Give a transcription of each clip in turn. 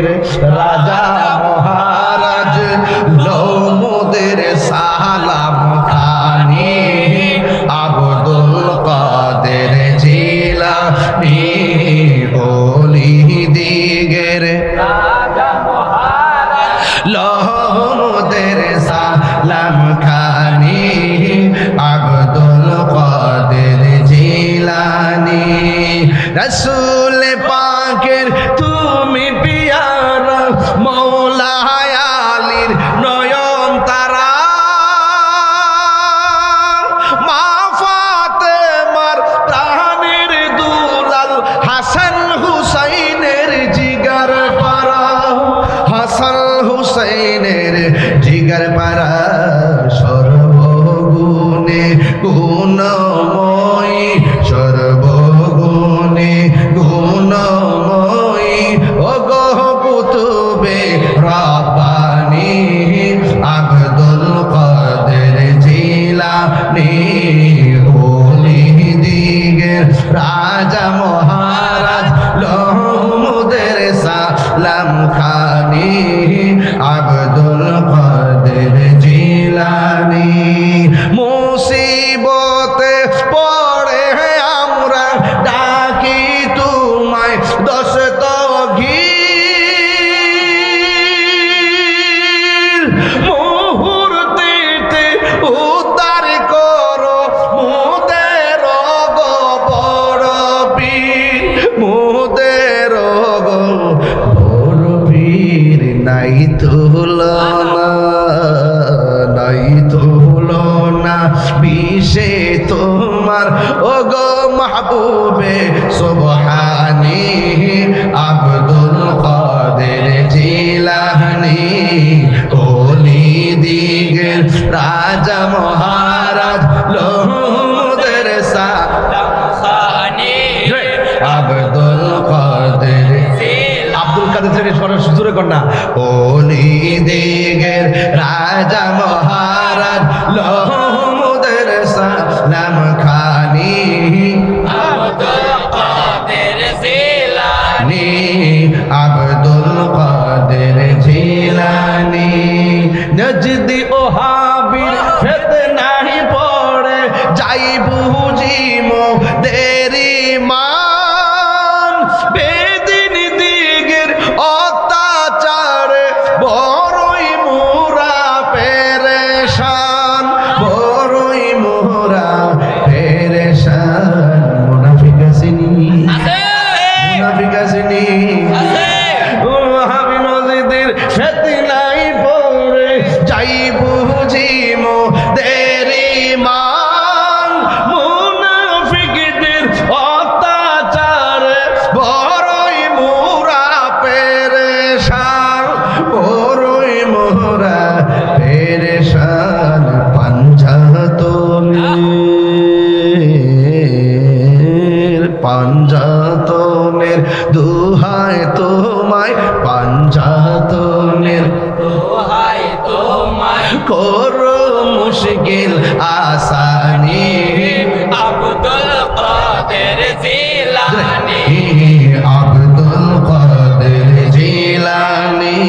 দিগের রাজা মহারাজ লৌমদের সালাম খানি আব্দুল কাদের জিলানী ওলি দিগের রাজা মহারাজ লৌমদের সালাম খানি আব্দুল কাদের জিলানী রসুল পাকের তুমি পিয়ারা মৌলা আলীর নয়ন তারা মা ফাতেমার প্রাণের দুলাল হাসান হুসাইনের জিগার পারা হাসান হুসাইনের জিগার পারা সর্বগুণে গুণময়ী সর্বগুণে গুণময়ী ওগো কুতুবে রাব্বানী আব্দুল কাদের জিলানী ওলি দিগের রাজা মহারাজ লৌমদের সালাম খানি আব্দুল কাদের জিলানী মুসিবতে পড়ে আমরা ডাকি তোমায় দস্তগীর মুহূর্তেতে উদ্ধার করো মোদের বড় পীর মোদের বড় পীর নাই তুলনা নাই তুলনা বিষে তোমার ওগো মাহবুবে সুবহানী আব্দুল কাদের জিলানী ওলি দিগের রাজা মহারাজ লৌমদের সালাম খানি আব্দুল কাদের আব্দুল কাদের সরাসরি কন্যা ওলি দিগের রাজা মহারাজ লৌমদের সালাম খানি আব্দুল কাদের জিলানী আব্দুল কাদের জিলানী নজদি ওহাবির ফিতনায় পড়ে যাই বুঝিমো দেরি মান বেদিন দিগের অত্যাচারে বড়ই মোরা পেরেশান বড়ই মোরা পেরেশান মুনাফিক আসেনি মুনাফিক আসেনি ওহাবি মসজিদের ফিতনায় পড়ে যাই বুঝিমো দেরি মান মুনাফিকদের অত্যাচারে বড়ই মোরা পেরেশান বড়ই মোরা পেরেশান পাঞ্জাতনের দুহায় তোমায় পাঞ্জাতনের দুহায় তোমায় করো মুশকিল আসানি আব্দুল কাদের জিলানী আব্দুল কাদের জিলানী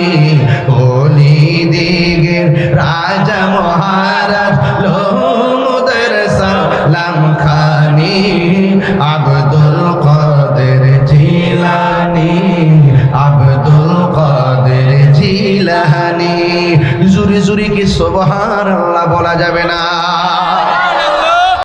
ওলি দিগের রাজা মহারাজ লৌমদের সালাম খানি আব্দুল কাদের জিলানী আব্দুল কাদের জিলানী জুরি জুরি কি সুবহানাল্লাহ বলা যাবে না?